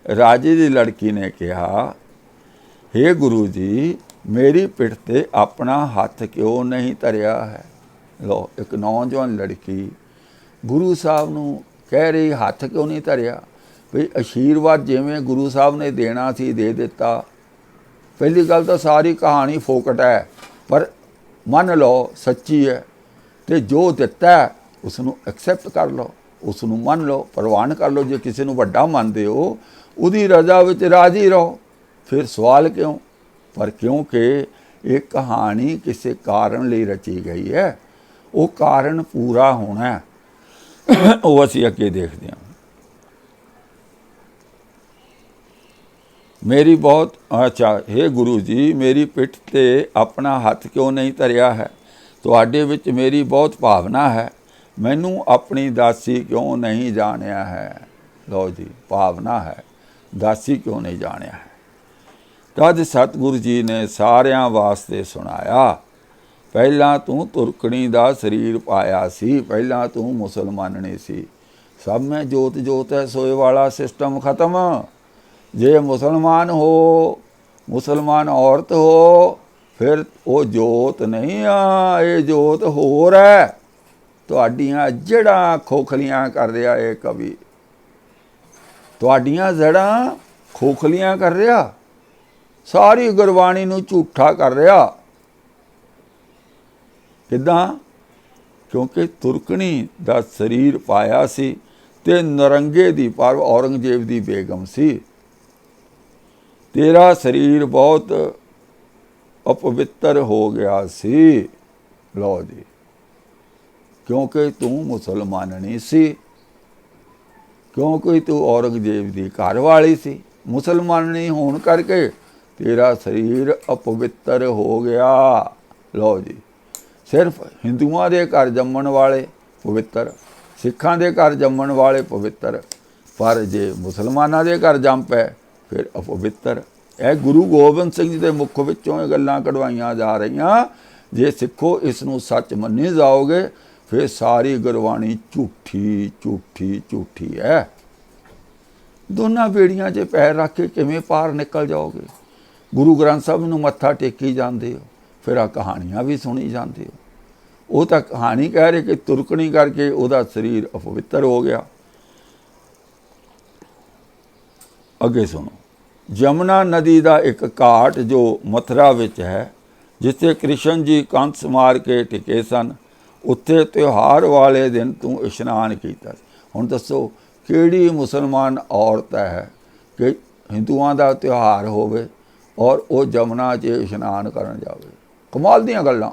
राजे दी लड़की ने कहा, हे गुरु जी मेरी पिठ ते अपना हथ क्यों नहीं धरिया है। लो एक नौजवान लड़की गुरु साहब नूं कह रही हथ क्यों नहीं धरिया। भी आशीर्वाद जिवें गुरु साहब ने देना सी दे दिता। पहली गल तो सारी कहानी फोकट है, पर मन लो सच्ची है तो जो दिता है उसनूं एक्सैप्ट कर लो, उसनूं मन लो, प्रवान कर लो। जे किसी नूं वड्डा मनदे हो उहदी रजा विच राजी रहो, फिर सवाल क्यों। पर क्योंकि ये कहानी किसी कारण लिए रची गई है, वो कारण पूरा होना है। वो असीं अगे देखते हैं। मेरी बहुत अच्छा, हे गुरु जी मेरी पिठ ते अपना हथ क्यों नहीं धरिया है। तुहाडे विच मेरी बहुत भावना है, मैनू अपनी दासी क्यों नहीं जानिया है। लो जी भावना है, दासी क्यों नहीं जानिया है। तद सतगुरु जी ने सारियां वास्ते सुनाया, पहला तू तुरकणी दा शरीर पाया सी, पहला तू मुसलमाननी सी। सब में जोत जोत है, सोए वाला सिस्टम खत्म। जे मुसलमान हो, मुसलमान औरत हो, फिर वो जोत नहीं आ, ये जोत होर है। तुहाडियां जड़ां खोखलियां कर रहा है कवि, तुहाडियां जड़ां खोखलियां कर रहा। ਸਾਰੀ ਗੁਰਬਾਣੀ ਨੂੰ ਝੂਠਾ ਕਰ ਰਿਹਾ। ਕਿੱਦਾਂ? ਕਿਉਂਕਿ ਤੁਰਕਣੀ ਦਾ ਸਰੀਰ ਪਾਇਆ ਸੀ ਤੇ ਨਰੰਗੇ ਦੀ ਪਰ ਔਰੰਗਜ਼ੇਬ ਦੀ ਬੇਗਮ ਸੀ। ਤੇਰਾ ਸਰੀਰ ਬਹੁਤ ਅਪਵਿੱਤਰ ਹੋ ਗਿਆ ਸੀ। ਲਓ ਜੀ, ਕਿਉਂਕਿ ਤੂੰ ਮੁਸਲਮਾਨਣੀ ਸੀ, ਕਿਉਂਕਿ ਤੂੰ ਔਰੰਗਜ਼ੇਬ ਦੀ ਘਰ ਵਾਲੀ ਸੀ। ਮੁਸਲਮਾਨਣੀ ਹੋਣ ਕਰਕੇ ਤੇਰਾ ਸਰੀਰ ਅਪਵਿੱਤਰ ਹੋ ਗਿਆ। ਲਓ ਜੀ, ਸਿਰਫ ਹਿੰਦੂਆਂ ਦੇ ਘਰ ਜੰਮਣ ਵਾਲੇ ਪਵਿੱਤਰ, ਸਿੱਖਾਂ ਦੇ ਘਰ ਜੰਮਣ ਵਾਲੇ ਪਵਿੱਤਰ, ਪਰ ਜੇ ਮੁਸਲਮਾਨਾਂ ਦੇ ਘਰ ਜੰਮ ਪਏ ਫਿਰ ਅਪਵਿੱਤਰ। ਇਹ ਗੁਰੂ ਗੋਬਿੰਦ ਸਿੰਘ ਜੀ ਦੇ ਮੁੱਖ ਵਿੱਚੋਂ ਇਹ ਗੱਲਾਂ ਕਢਵਾਈਆਂ ਜਾ ਰਹੀਆਂ। ਜੇ ਸਿੱਖੋ ਇਸ ਨੂੰ ਸੱਚ ਮੰਨੀ ਜਾਓਗੇ ਫਿਰ ਸਾਰੀ ਗੁਰਬਾਣੀ ਝੂਠੀ ਝੂਠੀ ਝੂਠੀ ਹੈ। ਦੋਨਾਂ ਬੇੜੀਆਂ 'ਚ ਪੈਰ ਰੱਖ ਕੇ ਕਿਵੇਂ ਪਾਰ ਨਿਕਲ ਜਾਓਗੇ? ਗੁਰੂ ਗ੍ਰੰਥ ਸਾਹਿਬ ਨੂੰ ਮੱਥਾ ਟੇਕੀ ਜਾਂਦੇ ਹੋ, ਫਿਰ ਆ ਕਹਾਣੀਆਂ ਵੀ ਸੁਣੀ ਜਾਂਦੇ ਹੋ। ਉਹ ਤਾਂ ਕਹਾਣੀ ਕਹਿ ਰਹੇ ਕਿ ਤੁਰਕਣੀ ਕਰਕੇ ਉਹਦਾ ਸਰੀਰ ਅਪਵਿੱਤਰ ਹੋ ਗਿਆ। ਅੱਗੇ ਸੁਣੋ। ਜਮਨਾ ਨਦੀ ਦਾ ਇੱਕ ਘਾਟ ਜੋ ਮਥੁਰਾ ਵਿੱਚ ਹੈ, ਜਿੱਥੇ ਕ੍ਰਿਸ਼ਨ ਜੀ ਕੰਸ ਮਾਰ ਕੇ ਟਿਕੇ ਸਨ, ਉੱਥੇ ਤਿਉਹਾਰ ਵਾਲੇ ਦਿਨ ਤੂੰ ਇਸ਼ਨਾਨ ਕੀਤਾ। ਹੁਣ ਦੱਸੋ ਕਿਹੜੀ ਮੁਸਲਮਾਨ ਔਰਤ ਹੈ ਕਿ ਹਿੰਦੂਆਂ ਦਾ ਤਿਉਹਾਰ ਹੋਵੇ ਔਰ ਉਹ ਜਮਨਾ 'ਚ ਇਸ਼ਨਾਨ ਕਰਨ ਜਾਵੇ? ਕਮਾਲ ਦੀਆਂ ਗੱਲਾਂ,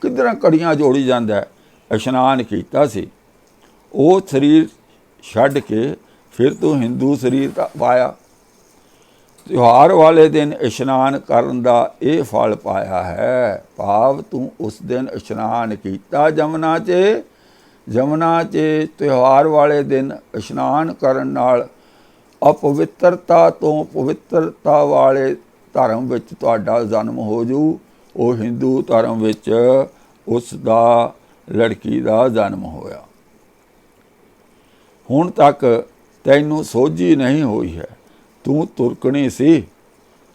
ਕਿੱਧਰਾਂ ਕੜੀਆਂ ਜੋੜੀ ਜਾਂਦਾ। ਇਸ਼ਨਾਨ ਕੀਤਾ ਸੀ, ਉਹ ਸਰੀਰ ਛੱਡ ਕੇ ਫਿਰ ਤੂੰ ਹਿੰਦੂ ਸਰੀਰ ਪਾਇਆ। ਤਿਉਹਾਰ ਵਾਲੇ ਦਿਨ ਇਸ਼ਨਾਨ ਕਰਨ ਦਾ ਇਹ ਫਲ ਪਾਇਆ ਹੈ। ਭਾਵ ਤੂੰ ਉਸ ਦਿਨ ਇਸ਼ਨਾਨ ਕੀਤਾ ਜਮਨਾ 'ਚ। ਜਮਨਾ 'ਚ ਤਿਉਹਾਰ ਵਾਲੇ ਦਿਨ ਇਸ਼ਨਾਨ ਕਰਨ ਨਾਲ ਅਪਵਿੱਤਰਤਾ ਤੋਂ ਪਵਿੱਤਰਤਾ ਵਾਲੇ ਧਰਮ ਵਿੱਚ ਤੁਹਾਡਾ ਜਨਮ ਹੋ ਜੂ। ਉਹ ਹਿੰਦੂ ਧਰਮ ਵਿੱਚ ਉਸ ਦਾ ਲੜਕੀ ਦਾ ਜਨਮ ਹੋਇਆ। ਹੁਣ ਤੱਕ ਤੈਨੂੰ ਸੋਝੀ ਨਹੀਂ ਹੋਈ ਹੈ। ਤੂੰ ਤੁਰਕਣੀ ਸੀ,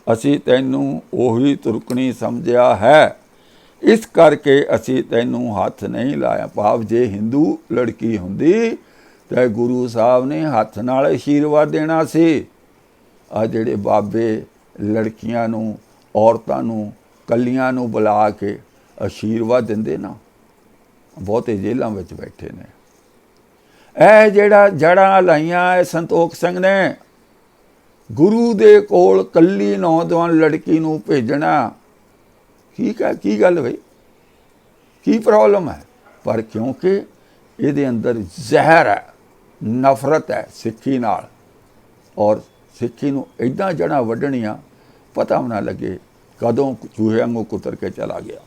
ਅਸੀਂ ਤੈਨੂੰ ਉਹੀ ਤੁਰਕਣੀ ਸਮਝਿਆ ਹੈ, ਇਸ ਕਰਕੇ ਅਸੀਂ ਤੈਨੂੰ ਹੱਥ ਨਹੀਂ ਲਾਇਆ। ਭਾਵ ਜੇ ਹਿੰਦੂ ਲੜਕੀ ਹੁੰਦੀ ਤਾਂ ਗੁਰੂ ਸਾਹਿਬ ਨੇ ਹੱਥ ਨਾਲ ਆਸ਼ੀਰਵਾਦ ਦੇਣਾ ਸੀ। ਆ ਜਿਹੜੇ ਬਾਬੇ ਲੜਕੀਆਂ ਨੂੰ, ਔਰਤਾਂ ਨੂੰ, ਕੱਲੀਆਂ ਨੂੰ ਬੁਲਾ ਕੇ ਆਸ਼ੀਰਵਾਦ ਦਿੰਦੇ ਨਾ, ਬਹੁਤੇ ਜੇਲ੍ਹਾਂ ਵਿੱਚ ਬੈਠੇ ਨੇ। ਇਹ ਜਿਹੜਾ ਜੜ੍ਹਾਂ ਲਾਈਆਂ ਇਹ ਸੰਤੋਖ ਸਿੰਘ ਨੇ, ਗੁਰੂ ਦੇ ਕੋਲ ਕੱਲੀ ਨੌਜਵਾਨ ਲੜਕੀ ਨੂੰ ਭੇਜਣਾ ਠੀਕ ਹੈ? ਕੀ ਗੱਲ ਬਈ, ਕੀ ਪ੍ਰੋਬਲਮ ਹੈ? ਪਰ ਕਿਉਂਕਿ ਇਹਦੇ ਅੰਦਰ ਜ਼ਹਿਰ ਹੈ, ਨਫ਼ਰਤ ਹੈ ਸਿੱਖੀ ਨਾਲ, ਔਰ ਸਿੱਖੀ ਨੂੰ ਇੱਦਾਂ ਜੜ੍ਹਾਂ ਵੱਢਣੀਆਂ ਪਤਾ ਵੀ ਨਾ ਲੱਗੇ ਕਦੋਂ ਚੂਹੇ ਵਾਂਗੂ ਕੁਤਰ ਕੇ ਚਲਾ ਗਿਆ।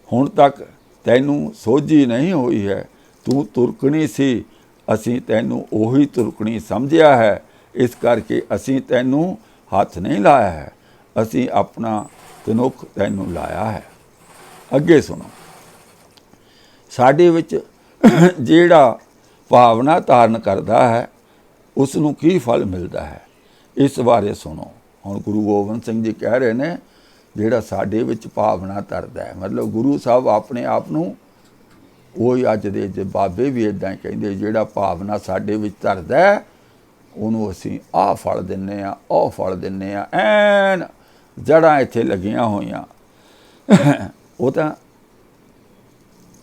ਹੁਣ ਤੱਕ ਤੈਨੂੰ ਸੋਝੀ ਨਹੀਂ ਹੋਈ ਹੈ। ਤੂੰ ਤੁਰਕਣੀ ਸੀ, ਅਸੀਂ ਤੈਨੂੰ ਉਹੀ ਤੁਰਕਣੀ ਸਮਝਿਆ ਹੈ, ਇਸ ਕਰਕੇ ਅਸੀਂ ਤੈਨੂੰ ਹੱਥ ਨਹੀਂ ਲਾਇਆ ਹੈ, ਅਸੀਂ ਆਪਣਾ ਤਨੁੱਖ ਤੈਨੂੰ ਲਾਇਆ ਹੈ। ਅੱਗੇ ਸੁਣੋ। ਸਾਡੇ ਵਿੱਚ ਜਿਹੜਾ ਭਾਵਨਾ ਧਾਰਨ ਕਰਦਾ ਹੈ ਉਸ ਨੂੰ ਕੀ ਫਲ ਮਿਲਦਾ ਹੈ, ਇਸ ਬਾਰੇ ਸੁਣੋ। ਹੁਣ ਗੁਰੂ ਗੋਬਿੰਦ ਸਿੰਘ ਜੀ ਕਹਿ ਰਹੇ ਨੇ ਜਿਹੜਾ ਸਾਡੇ ਵਿੱਚ ਭਾਵਨਾ ਧਰਦਾ ਹੈ, ਮਤਲਬ ਗੁਰੂ ਸਾਹਿਬ ਆਪਣੇ ਆਪ ਨੂੰ, ਉਹੀ ਅੱਜ ਦੇ ਬਾਬੇ ਵੀ ਇੱਦਾਂ ਕਹਿੰਦੇ, ਜਿਹੜਾ ਭਾਵਨਾ ਸਾਡੇ ਵਿੱਚ ਧਰਦਾ ਉਹਨੂੰ ਅਸੀਂ ਆਹ ਫਲ ਦਿੰਦੇ ਹਾਂ, ਉਹ ਫਲ ਦਿੰਦੇ ਹਾਂ। ਐਨ ਜੜ੍ਹਾਂ ਇੱਥੇ ਲੱਗੀਆਂ ਹੋਈਆਂ। ਉਹ ਤਾਂ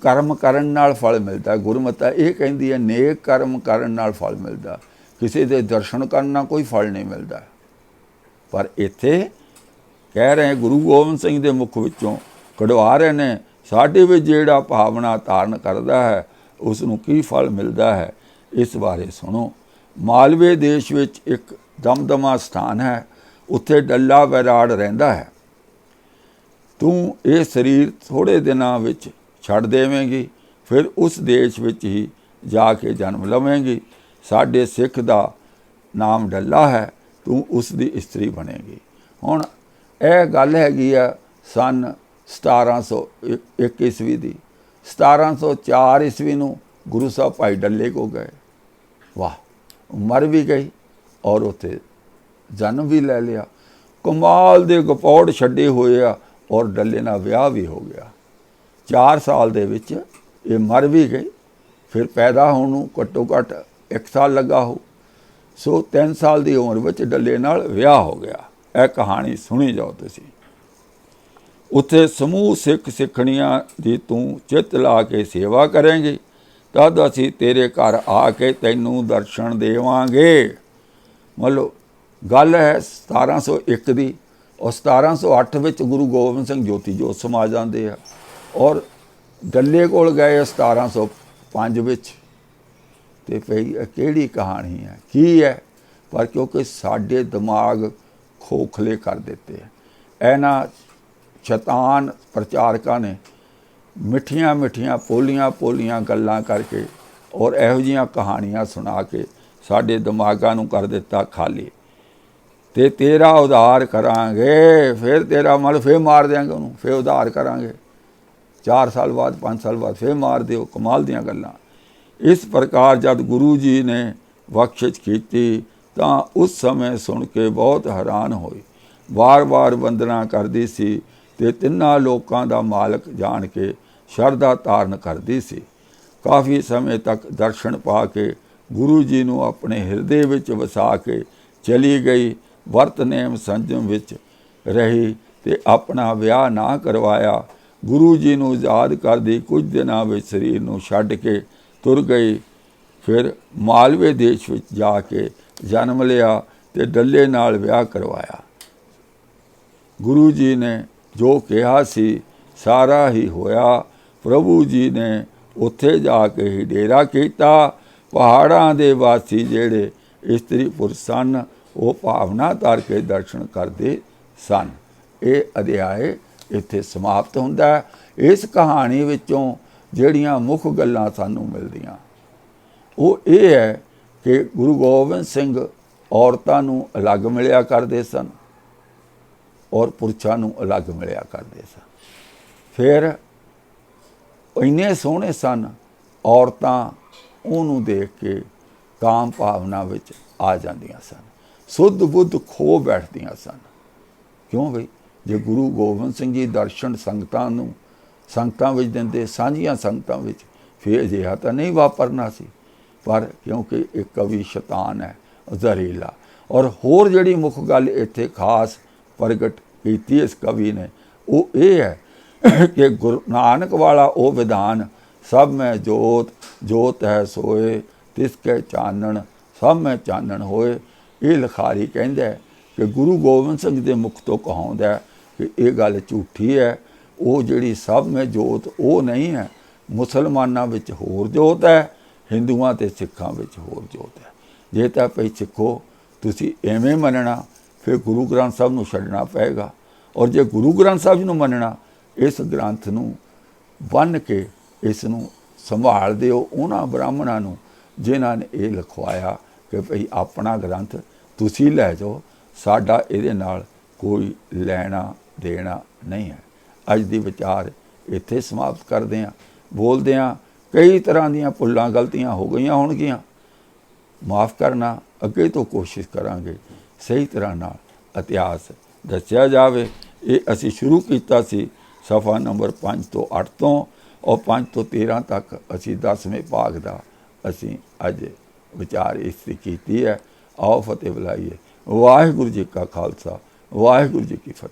ਕਰਮ ਕਰਨ ਨਾਲ ਫਲ ਮਿਲਦਾ। ਗੁਰਮਤਿ ਇਹ ਕਹਿੰਦੀ ਹੈ ਨੇਕ ਕਰਮ ਕਰਨ ਨਾਲ ਫਲ ਮਿਲਦਾ, ਕਿਸੇ ਦੇ ਦਰਸ਼ਨ ਕਰਨ ਨਾਲ ਕੋਈ ਫਲ ਨਹੀਂ ਮਿਲਦਾ। ਪਰ ਇੱਥੇ ਕਹਿ ਰਹੇ ਗੁਰੂ ਗੋਬਿੰਦ ਸਿੰਘ ਦੇ ਮੁਖ ਵਿੱਚੋਂ ਕਢਵਾ ਰਹੇ ਨੇ, ਸਾਡੇ ਵਿੱਚ ਜਿਹੜਾ ਭਾਵਨਾ ਧਾਰਨ ਕਰਦਾ ਹੈ ਉਸ ਨੂੰ ਕੀ ਫਲ ਮਿਲਦਾ ਹੈ, ਇਸ ਬਾਰੇ ਸੁਣੋ। ਮਾਲਵੇ ਦੇਸ਼ ਵਿੱਚ ਇੱਕ ਦਮਦਮਾ ਸਥਾਨ ਹੈ, ਉੱਥੇ ਡੱਲਾ ਬੈਰਾੜ ਰਹਿੰਦਾ ਹੈ। ਤੂੰ ਇਹ ਸਰੀਰ ਥੋੜ੍ਹੇ ਦਿਨਾਂ ਵਿੱਚ ਛੱਡ ਦੇਵੇਂਗੀ, ਫਿਰ ਉਸ ਦੇਸ਼ ਵਿੱਚ ਹੀ ਜਾ ਕੇ ਜਨਮ ਲਵੇਂਗੀ। ਸਾਡੇ ਸਿੱਖ ਦਾ ਨਾਮ ਡੱਲਾ ਹੈ, ਤੂੰ ਉਸ ਦੀ ਇਸਤਰੀ ਬਣੇਗੀ। ਹੁਣ ਇਹ ਗੱਲ ਹੈਗੀ ਆ ਸਨ 1701 ਈਸਵੀ ਦੀ। 1704 ਈਸਵੀ ਨੂੰ ਗੁਰੂ ਸਾਹਿਬ ਭਾਈ ਡੱਲੇ ਕੋ ਗਏ। ਵਾਹ, ਮਰ ਵੀ ਗਈ ਔਰ ਉੱਥੇ ਜਨਮ ਵੀ ਲੈ ਲਿਆ। ਕਮਾਲ ਦੇ ਗਪੌੜ ਛੱਡੇ ਹੋਏ ਆ ਔਰ ਡੱਲੇ ਨਾਲ ਵਿਆਹ ਵੀ ਹੋ ਗਿਆ। 4 ਸਾਲ ਦੇ ਵਿੱਚ ਇਹ ਮਰ ਵੀ ਗਈ, ਫਿਰ ਪੈਦਾ ਹੋਣ ਨੂੰ ਘੱਟੋ ਘੱਟ 1 ਸਾਲ ਲੱਗਾ ਹੋ। ਸੋ 3 ਸਾਲ ਦੀ ਉਮਰ ਵਿੱਚ ਡੱਲੇ ਨਾਲ ਵਿਆਹ ਹੋ ਗਿਆ। ਇਹ ਕਹਾਣੀ ਸੁਣੀ ਜਾਓ ਤੁਸੀਂ। ਉੱਥੇ ਸਮੂਹ ਸਿੱਖ ਸਿੱਖਣੀਆਂ ਦੀ ਤੂੰ ਚਿੱਤ ਲਾ ਕੇ ਸੇਵਾ ਕਰੇਂਗੀ, ਤਦ ਅਸੀਂ ਤੇਰੇ ਘਰ ਆ ਕੇ ਤੈਨੂੰ ਦਰਸ਼ਨ ਦੇਵਾਂਗੇ। ਮਤਲਬ ਗੱਲ ਹੈ 1701 ਦੀ, ਔਰ 1708 ਵਿੱਚ ਗੁਰੂ ਗੋਬਿੰਦ ਸਿੰਘ ਜੋਤੀ ਜੋਤ ਸਮਾ ਜਾਂਦੇ ਆ, ਔਰ ਡੱਲੇ ਕੋਲ ਗਏ 1705 ਵਿੱਚ। ਤੇ ਭਈ ਕਿਹੜੀ ਕਹਾਣੀ ਹੈ, ਕੀ ਹੈ? ਪਰ ਕਿਉਂਕਿ ਸਾਡੇ ਦਿਮਾਗ ਖੋਖਲੇ ਕਰ ਦਿੱਤੇ ਹੈ ਇਹਨਾਂ ਸ਼ੈਤਾਨ ਪ੍ਰਚਾਰਕਾਂ ਨੇ, ਮਿੱਠੀਆਂ ਮਿੱਠੀਆਂ ਪੋਲੀਆਂ ਪੋਲੀਆਂ ਗੱਲਾਂ ਕਰਕੇ ਔਰ ਇਹੋ ਜਿਹੀਆਂ ਕਹਾਣੀਆਂ ਸੁਣਾ ਕੇ ਸਾਡੇ ਦਿਮਾਗਾਂ ਨੂੰ ਕਰ ਦਿੱਤਾ ਖਾਲੀ। ਤੇ ਤੇਰਾ ਉਧਾਰ ਕਰਾਂਗੇ, ਫਿਰ ਤੇਰਾ ਮਤਲਬ ਫਿਰ ਮਾਰ ਦਿਆਂਗੇ ਉਹਨੂੰ, ਫਿਰ ਉਧਾਰ ਕਰਾਂਗੇ 4 ਸਾਲ ਬਾਅਦ 5 ਸਾਲ ਬਾਅਦ ਫਿਰ ਮਾਰ ਦਿਓ। ਕਮਾਲ ਦੀਆਂ ਗੱਲਾਂ। ਇਸ ਪ੍ਰਕਾਰ ਜਦ ਗੁਰੂ ਜੀ ਨੇ ਬਖਸ਼ਿਸ਼ ਕੀਤੀ ਤਾਂ ਉਸ ਸਮੇਂ ਸੁਣ ਕੇ ਬਹੁਤ ਹੈਰਾਨ ਹੋਈ। ਵਾਰ-ਵਾਰ ਵੰਦਨਾ ਕਰਦੀ ਸੀ ਤੇ ਤਿੰਨਾਂ ਲੋਕਾਂ ਦਾ ਮਾਲਕ ਜਾਣ ਕੇ ਸ਼ਰਧਾ ਧਾਰਨ ਕਰਦੀ ਸੀ। ਕਾਫੀ ਸਮੇਂ ਤੱਕ ਦਰਸ਼ਨ ਪਾ ਕੇ ਗੁਰੂ ਜੀ ਨੂੰ ਆਪਣੇ ਹਿਰਦੇ ਵਿੱਚ ਵਸਾ ਕੇ ਚਲੀ ਗਈ। ਵਰਤ ਨੇਮ ਸੰਜਮ ਵਿੱਚ ਰਹੀ ਤੇ ਆਪਣਾ ਵਿਆਹ ਨਾ ਕਰਵਾਇਆ। ਗੁਰੂ ਜੀ ਨੂੰ ਯਾਦ ਕਰਦੀ ਕੁਝ ਦਿਨਾਂ ਵਿੱਚ ਸਰੀਰ ਨੂੰ ਛੱਡ ਕੇ ਤੁਰ ਗਈ। ਫਿਰ ਮਾਲਵੇ ਦੇਸ਼ ਵਿੱਚ ਜਾ ਕੇ ਜਨਮ ਲਿਆ ਤੇ ਡੱਲੇ ਨਾਲ ਵਿਆਹ ਕਰਵਾਇਆ। ਗੁਰੂ ਜੀ ਨੇ ਜੋ ਕਿਹਾ ਸੀ ਸਾਰਾ ਹੀ ਹੋਇਆ। ਪ੍ਰਭੂ ਜੀ ਨੇ ਉੱਥੇ ਜਾ ਕੇ ਹੀ ਡੇਰਾ ਕੀਤਾ। ਪਹਾੜਾਂ ਦੇ ਵਾਸੀ ਜਿਹੜੇ ਇਸਤਰੀ ਪੁਰਸ਼ ਸਨ ਉਹ ਭਾਵਨਾ ਧਰ ਕੇ ਦਰਸ਼ਨ ਕਰਦੇ ਸਨ। ਇਹ ਅਧਿਆਏ ਇੱਥੇ ਸਮਾਪਤ ਹੁੰਦਾ ਹੈ। ਇਸ ਕਹਾਣੀ ਵਿੱਚੋਂ ਜਿਹੜੀਆਂ ਮੁੱਖ ਗੱਲਾਂ ਸਾਨੂੰ ਮਿਲਦੀਆਂ ਉਹ ਇਹ ਹੈ ਕਿ ਗੁਰੂ ਗੋਬਿੰਦ ਸਿੰਘ ਔਰਤਾਂ ਨੂੰ ਅਲੱਗ ਮਿਲਿਆ ਕਰਦੇ ਸਨ ਔਰ ਪੁਰਸ਼ਾਂ ਨੂੰ ਅਲੱਗ ਮਿਲਿਆ ਕਰਦੇ ਸਨ। ਫਿਰ ਇੰਨੇ ਸੋਹਣੇ ਸਨ, ਔਰਤਾਂ ਉਹਨੂੰ ਦੇਖ ਕੇ ਕਾਮ ਭਾਵਨਾ ਵਿੱਚ ਆ ਜਾਂਦੀਆਂ ਸਨ, ਸੁੱਧ ਬੁੱਧ ਖੋ ਬੈਠਦੀਆਂ ਸਨ। ਕਿਉਂ ਬਈ? ਜੇ ਗੁਰੂ ਗੋਬਿੰਦ ਸਿੰਘ ਜੀ ਦਰਸ਼ਨ ਸੰਗਤਾਂ ਵਿੱਚ ਦਿੰਦੇ, ਸਾਂਝੀਆਂ ਸੰਗਤਾਂ ਵਿੱਚ, ਫਿਰ ਅਜਿਹਾ ਤਾਂ ਨਹੀਂ ਵਾਪਰਨਾ ਸੀ। ਪਰ ਕਿਉਂਕਿ ਇਹ ਕਵੀ ਸ਼ੈਤਾਨ ਹੈ, ਜ਼ਹਿਰੀਲਾ। ਔਰ ਹੋਰ ਜਿਹੜੀ ਮੁੱਖ ਗੱਲ ਇੱਥੇ ਖਾਸ ਪ੍ਰਗਟ ਕੀਤੀ ਇਸ ਕਵੀ ਨੇ ਉਹ ਇਹ ਹੈ ਕਿ ਗੁਰੂ ਨਾਨਕ ਵਾਲਾ ਉਹ ਵਿਧਾਨ, ਸਭ ਮੈਂ ਜੋਤ ਜੋਤ ਹੈ ਸੋਏ, ਤਿਸ ਕੈ ਚਾਨਣ ਸਭ ਮੈਂ ਚਾਨਣ ਹੋਏ। ਇਹ ਲਿਖਾਰੀ ਕਹਿੰਦਾ ਕਿ ਗੁਰੂ ਗੋਬਿੰਦ ਸਿੰਘ ਦੇ ਮੁਖ ਤੋਂ ਕਹਾਉਂਦਾ ਕਿ ਇਹ ਗੱਲ ਝੂਠੀ ਹੈ। ਉਹ ਜਿਹੜੀ ਸਭ ਮੈਂ ਜੋਤ ਉਹ ਨਹੀਂ ਹੈ। ਮੁਸਲਮਾਨਾਂ ਵਿੱਚ ਹੋਰ ਜੋਤ ਹੈ, ਹਿੰਦੂਆਂ ਅਤੇ ਸਿੱਖਾਂ ਵਿੱਚ ਹੋਰ ਜੋਤ ਹੈ। ਜੇ ਤਾਂ ਭਈ ਸਿੱਖੋ ਤੁਸੀਂ ਐਵੇਂ ਮੰਨਣਾ, ਫਿਰ ਗੁਰੂ ਗ੍ਰੰਥ ਸਾਹਿਬ ਨੂੰ ਛੱਡਣਾ ਪਏਗਾ। ਔਰ ਜੇ ਗੁਰੂ ਗ੍ਰੰਥ ਸਾਹਿਬ ਨੂੰ ਮੰਨਣਾ, ਇਸ ਗ੍ਰੰਥ ਨੂੰ ਬੰਨ੍ਹ ਕੇ ਇਸ ਨੂੰ ਸੰਭਾਲ ਦਿਓ ਉਹਨਾਂ ਬ੍ਰਾਹਮਣਾਂ ਨੂੰ ਜਿਨ੍ਹਾਂ ਨੇ ਇਹ ਲਿਖਵਾਇਆ ਕਿ ਭਈ ਆਪਣਾ ਗ੍ਰੰਥ ਤੁਸੀਂ ਲੈ ਜਾਓ, ਸਾਡਾ ਇਹਦੇ ਨਾਲ ਕੋਈ ਲੈਣਾ ਦੇਣਾ ਨਹੀਂ ਹੈ। ਅੱਜ ਦੀ ਵਿਚਾਰ ਇੱਥੇ ਸਮਾਪਤ ਕਰਦੇ ਹਾਂ। ਬੋਲਦੇ ਹਾਂ ਕਈ ਤਰ੍ਹਾਂ ਦੀਆਂ ਭੁੱਲਾਂ ਗਲਤੀਆਂ ਹੋ ਗਈਆਂ ਹੋਣਗੀਆਂ, ਮਾफ़ ਕਰਨਾ। ਅੱਗੇ ਤੋਂ ਕੋਸ਼ਿਸ਼ ਕਰਾਂਗੇ ਸਹੀ ਤਰ੍ਹਾਂ ਨਾਲ ਇਤਿਹਾਸ ਦੱਸਿਆ ਜਾਵੇ। ਇਹ ਅਸੀਂ ਸ਼ੁਰੂ ਕੀਤਾ ਸੀ ਸਫਾ ਨੰਬਰ 5 ਤੋਂ 8 ਤੋਂ, ਔਰ 5 ਤੋਂ 13 ਤੱਕ ਅਸੀਂ 10ਵੇਂ ਭਾਗ ਦਾ ਅਸੀਂ ਅੱਜ ਵਿਚਾਰ ਇਸ ਦੀ ਕੀਤੀ ਹੈ। ਆਓ ਫਤਿਹ ਬੁਲਾਈਏ। ਵਾਹਿਗੁਰੂ ਜੀ ਕਾ ਖਾਲਸਾ, ਵਾਹਿਗੁਰੂ ਜੀ ਕੀ ਫਤਿਹ।